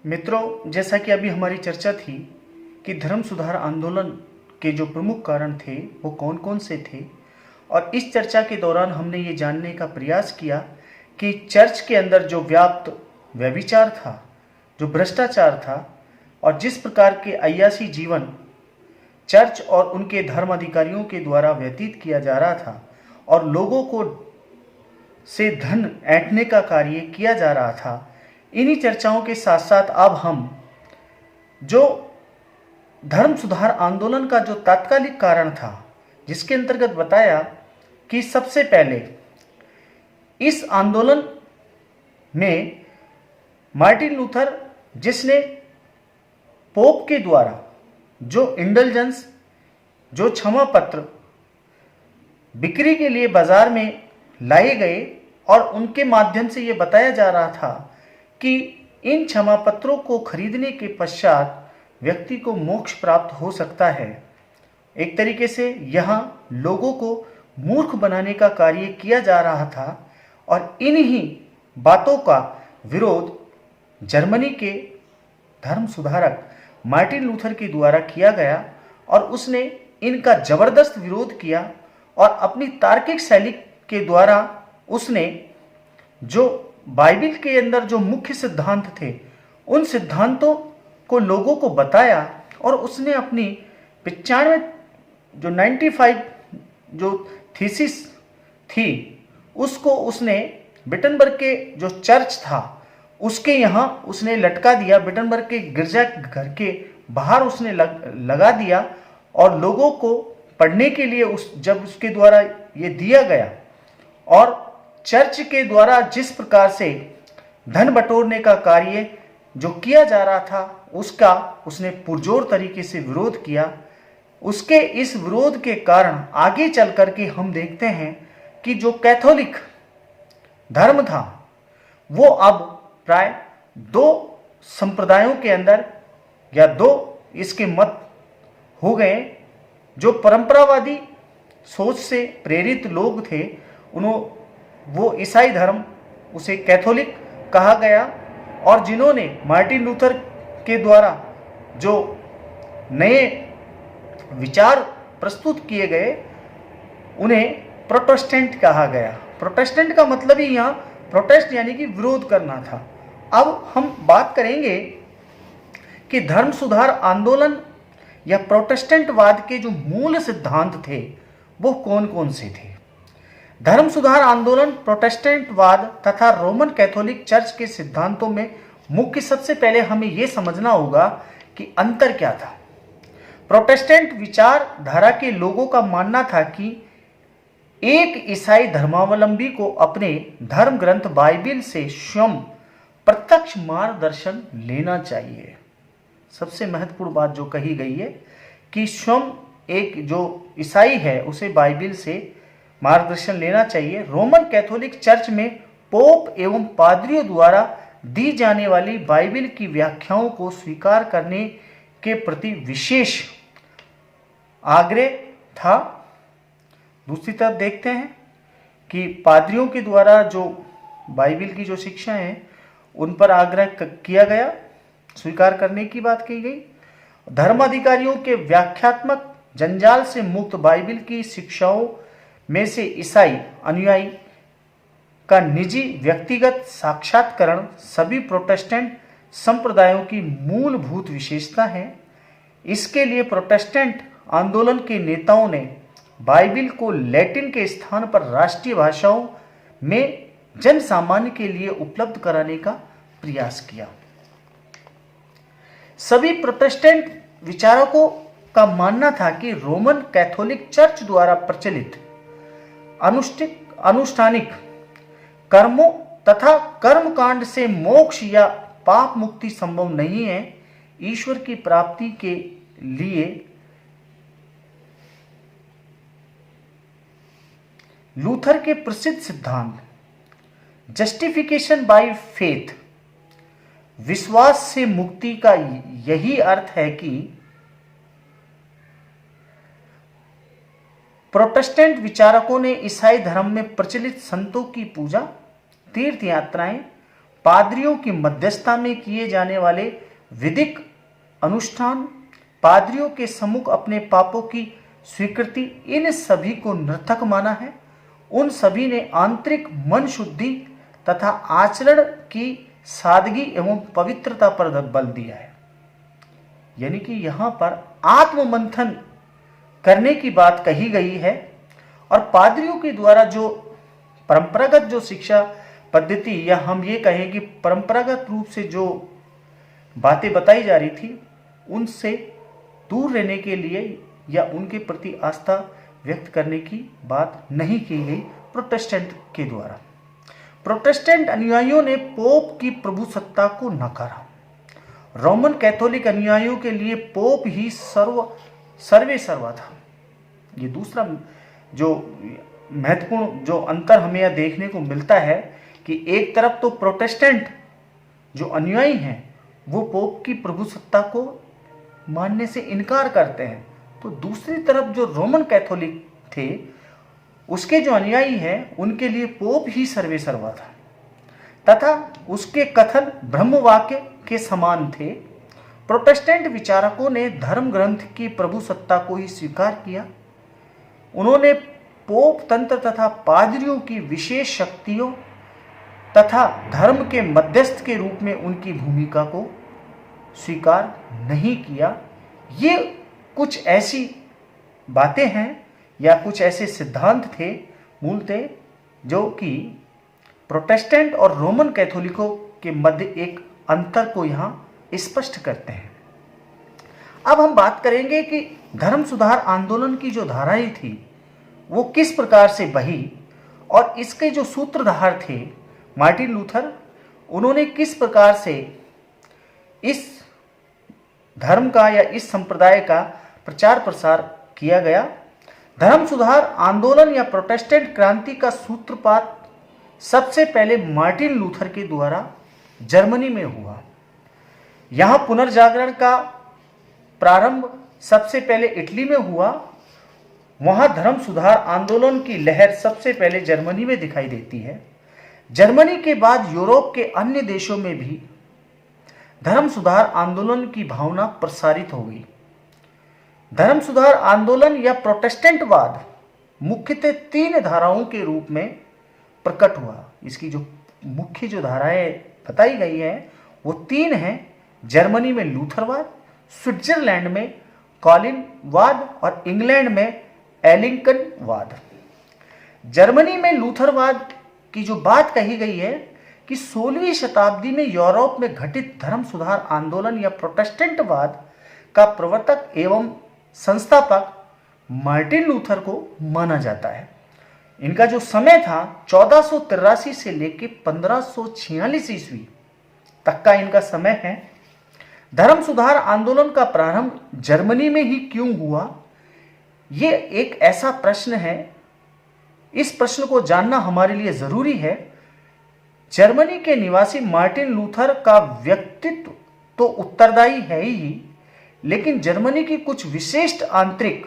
मित्रों, जैसा कि अभी हमारी चर्चा थी कि धर्म सुधार आंदोलन के जो प्रमुख कारण थे वो कौन कौन से थे, और इस चर्चा के दौरान हमने ये जानने का प्रयास किया कि चर्च के अंदर जो व्याप्त व्यभिचार था, जो भ्रष्टाचार था, और जिस प्रकार के अय्यासी जीवन चर्च और उनके धर्म अधिकारियों के द्वारा व्यतीत किया जा रहा था और लोगों को से धन ऐंठने का कार्य किया जा रहा था, इन्हीं चर्चाओं के साथ साथ अब हम जो धर्म सुधार आंदोलन का जो तात्कालिक कारण था, जिसके अंतर्गत बताया कि सबसे पहले इस आंदोलन में मार्टिन लूथर, जिसने पोप के द्वारा जो इंडल्जेंस, जो क्षमा पत्र बिक्री के लिए बाजार में लाए गए और उनके माध्यम से ये बताया जा रहा था कि इन क्षमा पत्रों को खरीदने के पश्चात व्यक्ति को मोक्ष प्राप्त हो सकता है। एक तरीके से यहाँ लोगों को मूर्ख बनाने का कार्य किया जा रहा था और इन्हीं बातों का विरोध जर्मनी के धर्म सुधारक मार्टिन लूथर के द्वारा किया गया और उसने इनका जबरदस्त विरोध किया और अपनी तार्किक शैली के द्वारा उसने जो बाइबिल के अंदर जो मुख्य सिद्धांत थे उन सिद्धांतों को लोगों को बताया और उसने अपनी 95 जो 95 जो थीसिस थी उसको उसने विटनबर्ग के जो चर्च था उसके यहाँ उसने लटका दिया, विटनबर्ग के गिरजा घर के बाहर उसने लगा दिया और लोगों को पढ़ने के लिए जब उसके द्वारा ये दिया गया और चर्च के द्वारा जिस प्रकार से धन बटोरने का कार्य जो किया जा रहा था उसका उसने पुरजोर तरीके से विरोध किया। उसके इस विरोध के कारण आगे चल करके हम देखते हैं कि जो कैथोलिक धर्म था वो अब प्राय दो संप्रदायों के अंदर या दो इसके मत हो गए। जो परंपरावादी सोच से प्रेरित लोग थे वो ईसाई धर्म, उसे कैथोलिक कहा गया, और जिन्होंने मार्टिन लूथर के द्वारा जो नए विचार प्रस्तुत किए गए उन्हें प्रोटेस्टेंट कहा गया। प्रोटेस्टेंट का मतलब ही यहाँ प्रोटेस्ट यानी कि विरोध करना था। अब हम बात करेंगे कि धर्म सुधार आंदोलन या प्रोटेस्टेंटवाद के जो मूल सिद्धांत थे वो कौन कौन से थे। धर्म सुधार आंदोलन प्रोटेस्टेंटवाद तथा रोमन कैथोलिक चर्च के सिद्धांतों में मुख्य, सबसे पहले हमें यह समझना होगा कि अंतर क्या था। प्रोटेस्टेंट विचारधारा के लोगों का मानना था कि एक ईसाई धर्मावलंबी को अपने धर्म ग्रंथ बाइबिल से स्वयं प्रत्यक्ष मार्गदर्शन लेना चाहिए। सबसे महत्वपूर्ण बात जो कही गई है कि स्वयं एक जो ईसाई है उसे बाइबिल से मार्गदर्शन लेना चाहिए। रोमन कैथोलिक चर्च में पोप एवं पादरियों द्वारा दी जाने वाली बाइबिल की व्याख्याओं को स्वीकार करने के प्रति विशेष आग्रह था। दूसरी तरफ देखते हैं कि पादरियों के द्वारा जो बाइबिल की जो शिक्षा है उन पर आग्रह किया गया, स्वीकार करने की बात की गई। धर्माधिकारियों के व्याख्यात्मक जंजाल से मुक्त बाइबिल की शिक्षाओं में से ईसाई अनुयायी का निजी व्यक्तिगत साक्षात्करण सभी प्रोटेस्टेंट संप्रदायों की मूलभूत विशेषता है। इसके लिए प्रोटेस्टेंट आंदोलन के नेताओं ने बाइबिल को लैटिन के स्थान पर राष्ट्रीय भाषाओं में जन सामान्य के लिए उपलब्ध कराने का प्रयास किया। सभी प्रोटेस्टेंट विचारकों का मानना था कि रोमन कैथोलिक चर्च द्वारा प्रचलित अनुष्ठानिक कर्मों तथा कर्मकांड से मोक्ष या पाप मुक्ति संभव नहीं है। ईश्वर की प्राप्ति के लिए लूथर के प्रसिद्ध सिद्धांत जस्टिफिकेशन बाय फेथ, विश्वास से मुक्ति का यही अर्थ है कि प्रोटेस्टेंट विचारकों ने ईसाई धर्म में प्रचलित संतों की पूजा, तीर्थ यात्राएं, पादरियों की मध्यस्थता में किए जाने वाले विधिक अनुष्ठान, पादरियों के सम्मुख अपने पापों की स्वीकृति, इन सभी को नर्थक माना है। उन सभी ने आंतरिक मन शुद्धि तथा आचरण की सादगी एवं पवित्रता पर बल दिया है। यानी कि यहां पर आत्ममंथन करने की बात कही गई है और पादरियों के द्वारा जो परंपरागत जो शिक्षा पद्धति, या हम ये कहें कि परंपरागत रूप से जो बातें बताई जा रही थी, उनसे दूर रहने के लिए या उनके प्रति आस्था व्यक्त करने की बात नहीं की गई प्रोटेस्टेंट के द्वारा। प्रोटेस्टेंट अनुयायियों ने पोप की प्रभुसत्ता को नकारा। रोमन कैथोलिक अनुयायियों के लिए पोप ही सर्वे सर्वा था। ये दूसरा जो महत्वपूर्ण जो अंतर हमें यह देखने को मिलता है कि एक तरफ तो प्रोटेस्टेंट जो अनुयायी हैं वो पोप की प्रभुसत्ता को मानने से इनकार करते हैं, तो दूसरी तरफ जो रोमन कैथोलिक थे उसके जो अनुयायी हैं उनके लिए पोप ही सर्वे सर्वा था तथा उसके कथन ब्रह्म वाक्य के समान थे। प्रोटेस्टेंट विचारकों ने धर्म ग्रंथ की प्रभुसत्ता को ही स्वीकार किया। उन्होंने पोप तंत्र तथा पादरियों की विशेष शक्तियों तथा धर्म के मध्यस्थ के रूप में उनकी भूमिका को स्वीकार नहीं किया। ये कुछ ऐसी बातें हैं या कुछ ऐसे सिद्धांत थे मूलतः जो कि प्रोटेस्टेंट और रोमन कैथोलिकों के मध्य एक अंतर को यहाँ स्पष्ट करते हैं। अब हम बात करेंगे कि धर्म सुधार आंदोलन की जो धाराएं थी वो किस प्रकार से बही और इसके जो सूत्रधार थे मार्टिन लूथर, उन्होंने किस प्रकार से इस धर्म का या इस संप्रदाय का प्रचार प्रसार किया गया। धर्म सुधार आंदोलन या प्रोटेस्टेंट क्रांति का सूत्रपात सबसे पहले मार्टिन लूथर के द्वारा जर्मनी में हुआ। यहां पुनर्जागरण का प्रारंभ सबसे पहले इटली में हुआ। वहां धर्म सुधार आंदोलन की लहर सबसे पहले जर्मनी में दिखाई देती है। जर्मनी के बाद यूरोप के अन्य देशों में भी धर्म सुधार आंदोलन की भावना प्रसारित हो गई। धर्म सुधार आंदोलन या प्रोटेस्टेंटवाद मुख्यतः तीन धाराओं के रूप में प्रकट हुआ। इसकी जो मुख्य जो धाराएं बताई गई हैं वो तीन हैं। जर्मनी में लूथरवाद, स्विट्जरलैंड में कॉलिनवाद और इंग्लैंड में एलिंकनवाद। जर्मनी में लूथरवाद की जो बात कही गई है कि 16वीं शताब्दी में यूरोप में घटित धर्म सुधार आंदोलन या प्रोटेस्टेंटवाद का प्रवर्तक एवं संस्थापक मार्टिन लूथर को माना जाता है। इनका जो समय था 1483 से लेकर 1546 ईस्वी तक का इनका समय है। धर्म सुधार आंदोलन का प्रारंभ जर्मनी में ही क्यों हुआ, ये एक ऐसा प्रश्न है। इस प्रश्न को जानना हमारे लिए जरूरी है। जर्मनी के निवासी मार्टिन लूथर का व्यक्तित्व तो उत्तरदायी है ही, लेकिन जर्मनी की कुछ विशिष्ट आंतरिक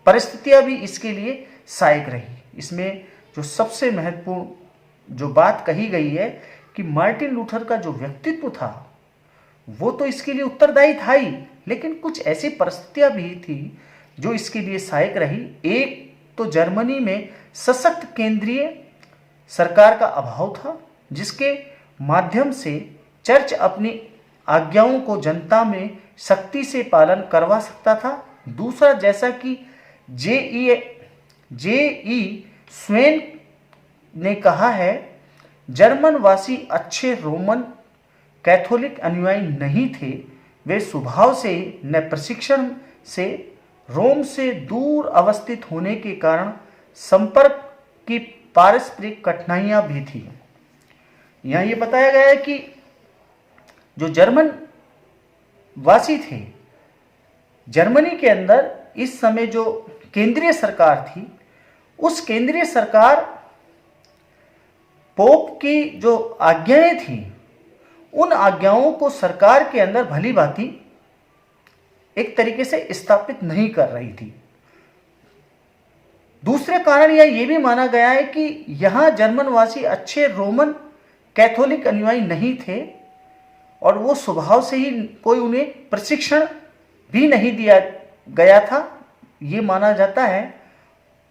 परिस्थितियां भी इसके लिए सहायक रही। इसमें जो सबसे महत्वपूर्ण जो बात कही गई है कि मार्टिन लूथर का जो व्यक्तित्व था वो तो इसके लिए उत्तरदायी था ही, लेकिन कुछ ऐसी परिस्थितियां भी थी जो इसके लिए सहायक रही। एक तो जर्मनी में सशक्त केंद्रीय सरकार का अभाव था, जिसके माध्यम से चर्च अपनी आज्ञाओं को जनता में सख्ती से पालन करवा सकता था। दूसरा, जैसा कि जे.ई. स्वेन ने कहा है, जर्मन वासी अच्छे रोमन कैथोलिक अनुयायी नहीं थे। वे स्वभाव से न प्रशिक्षण से रोम से दूर अवस्थित होने के कारण संपर्क की पारस्परिक कठिनाइयां भी थी। यहाँ ये बताया गया है कि जो जर्मन वासी थे, जर्मनी के अंदर इस समय जो केंद्रीय सरकार थी, उस केंद्रीय सरकार पोप की जो आज्ञाएं थी, उन आज्ञाओं को सरकार के अंदर भली भांति एक तरीके से स्थापित नहीं कर रही थी। दूसरे कारण यह भी माना गया है कि यहां जर्मनवासी अच्छे रोमन कैथोलिक अनुयायी नहीं थे और वो स्वभाव से ही कोई उन्हें प्रशिक्षण भी नहीं दिया गया था, ये माना जाता है।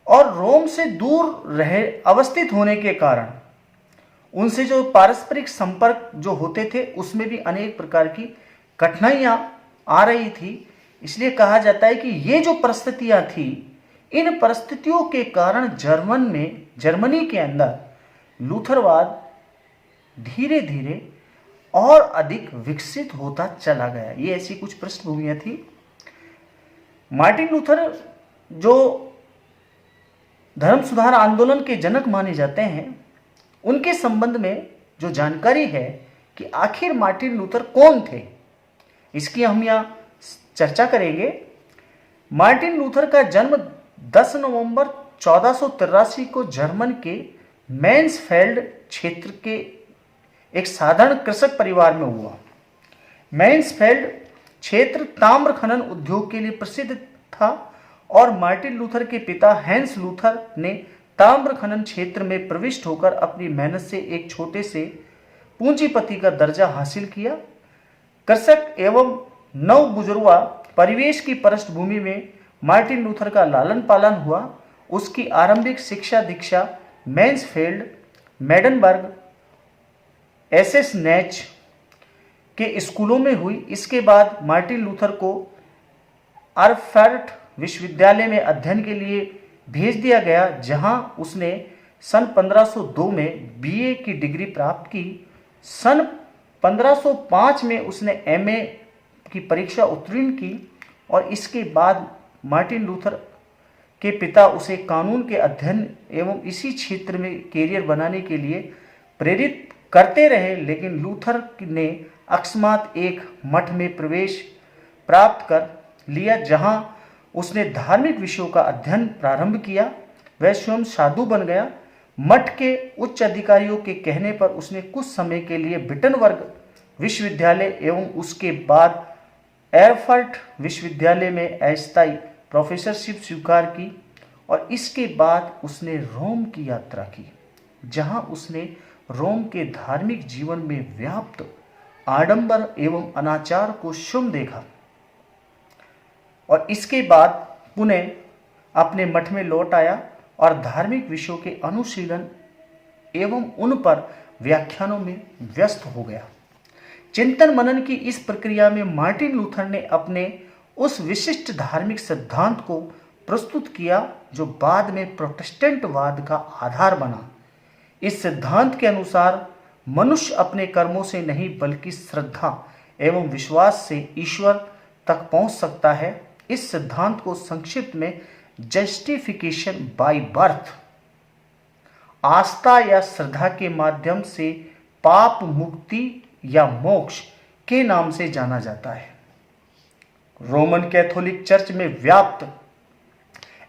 और रोम से दूर रहे अवस्थित होने के कारण उनसे जो पारस्परिक संपर्क जो होते थे उसमें भी अनेक प्रकार की कठिनाइयां आ रही थी। इसलिए कहा जाता है कि ये जो परिस्थितियां थी, इन परिस्थितियों के कारण जर्मनी के अंदर लूथरवाद धीरे धीरे और अधिक विकसित होता चला गया। ये ऐसी कुछ पृष्ठभूमियां थी। मार्टिन लूथर जो धर्म सुधार आंदोलन के जनक माने जाते हैं, उनके संबंध में जो जानकारी है कि आखिर मार्टिन लूथर कौन थे, इसकी हम यहाँ चर्चा करेंगे। मार्टिन लूथर का जन्म 10 नवंबर 1483 को जर्मन के मैन्सफेल्ड क्षेत्र के एक साधारण कृषक परिवार में हुआ। मैन्सफेल्ड क्षेत्र ताम्र खनन उद्योग के लिए प्रसिद्ध था और मार्टिन लूथर के पिता हैंस लूथर ने ताम्र खनन क्षेत्र में प्रविष्ट होकर अपनी मेहनत से एक छोटे से पूंजीपति का दर्जा हासिल किया। कृषक एवं नवबुजुर्गा परिवेश की पृष्ठभूमि में मार्टिन लूथर का लालन पालन हुआ। उसकी आरंभिक शिक्षा दीक्षा मैन्सफेल्ड, मेडनबर्ग, एसेस नेच के स्कूलों में हुई। इसके बाद मार्टिन लूथर को अरफर्ट विश्वविद्यालय में अध्ययन के लिए भेज दिया गया, जहां उसने सन 1502 में बीए की डिग्री प्राप्त की। सन 1505 में उसने एमए की परीक्षा उत्तीर्ण की और इसके बाद मार्टिन लूथर के पिता उसे कानून के अध्ययन एवं इसी क्षेत्र में कैरियर बनाने के लिए प्रेरित करते रहे, लेकिन लूथर ने अकस्मात एक मठ में प्रवेश प्राप्त कर लिया, जहां उसने धार्मिक विषयों का अध्ययन प्रारंभ किया। वह स्वयं साधु बन गया। मठ के उच्च अधिकारियों के कहने पर उसने कुछ समय के लिए विटनबर्ग विश्वविद्यालय एवं उसके बाद एरफर्ट विश्वविद्यालय में अस्थायी प्रोफेसरशिप स्वीकार की और इसके बाद उसने रोम की यात्रा की, जहां उसने रोम के धार्मिक जीवन में व्याप्त आडंबर एवं अनाचार को स्वयं देखा और इसके बाद पुनः अपने मठ में लौट आया और धार्मिक विषयों के अनुशीलन एवं उन पर व्याख्यानों में व्यस्त हो गया। चिंतन मनन की इस प्रक्रिया में मार्टिन लूथर ने अपने उस विशिष्ट धार्मिक सिद्धांत को प्रस्तुत किया जो बाद में प्रोटेस्टेंटवाद का आधार बना। इस सिद्धांत के अनुसार मनुष्य अपने कर्मों से नहीं बल्कि श्रद्धा एवं विश्वास से ईश्वर तक पहुंच सकता है। इस सिद्धांत को संक्षिप्त में जस्टिफिकेशन बाय बर्थ, आस्था या श्रद्धा के माध्यम से पाप मुक्ति या मोक्ष के नाम से जाना जाता है। रोमन कैथोलिक चर्च में व्याप्त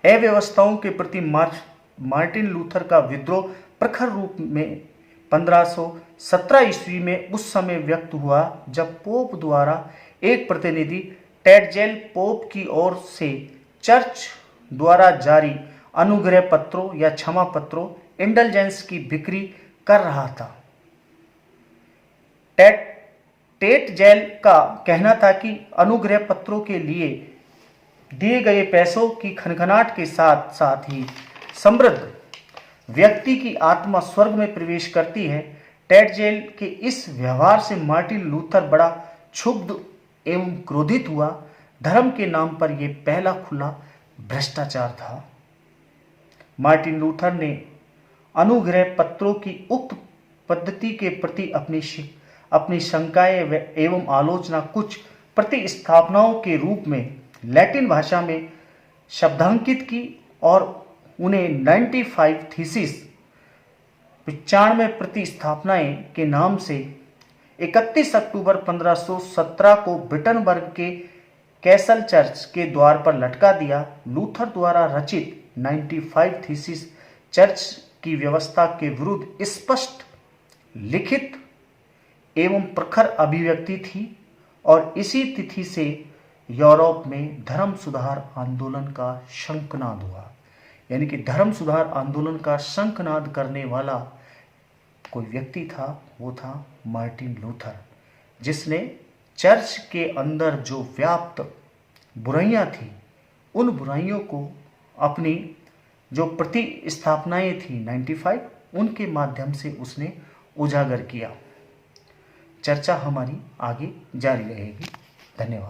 अव्यवस्थाओं के प्रति मार्टिन लूथर का विद्रोह प्रखर रूप में 1517 ईस्वी में उस समय व्यक्त हुआ जब पोप द्वारा एक प्रतिनिधि टेडजेल पोप की ओर से चर्च द्वारा जारी अनुग्रह पत्रों या क्षमा पत्रों इंडल्जेंस की बिक्री कर रहा था। टेटजेल का कहना था कि अनुग्रह पत्रों के लिए दिए गए पैसों की खनखनाहट के साथ साथ ही समृद्ध व्यक्ति की आत्मा स्वर्ग में प्रवेश करती है। टेटजेल के इस व्यवहार से मार्टिन लूथर बड़ा क्षुब्ध एवं क्रोधित हुआ। धर्म के नाम पर यह पहला खुला भ्रष्टाचार था। मार्टिन लूथर ने अनुग्रह पत्रों की उक्त पद्धति के प्रति अपनी शंकाएं एवं आलोचना कुछ प्रतिस्थापनाओं के रूप में लैटिन भाषा में शब्दांकित की और उन्हें 95 थीसिस 95 प्रतिस्थापनाएं के नाम से 31 अक्टूबर 1517 को विटनबर्ग के कैसल चर्च के द्वार पर लटका दिया। लूथर द्वारा रचित 95 थीसिस चर्च की व्यवस्था के विरुद्ध स्पष्ट लिखित एवं प्रखर अभिव्यक्ति थी और इसी तिथि से यूरोप में धर्म सुधार आंदोलन का शंखनाद हुआ। यानी कि धर्म सुधार आंदोलन का शंखनाद करने वाला कोई व्यक्ति था, वो था मार्टिन लूथर, जिसने चर्च के अंदर जो व्याप्त बुराइयां थी, उन बुराइयों को अपनी जो प्रतिस्थापनाएं थी 95, उनके माध्यम से उसने उजागर किया। चर्चा हमारी आगे जारी रहेगी। धन्यवाद।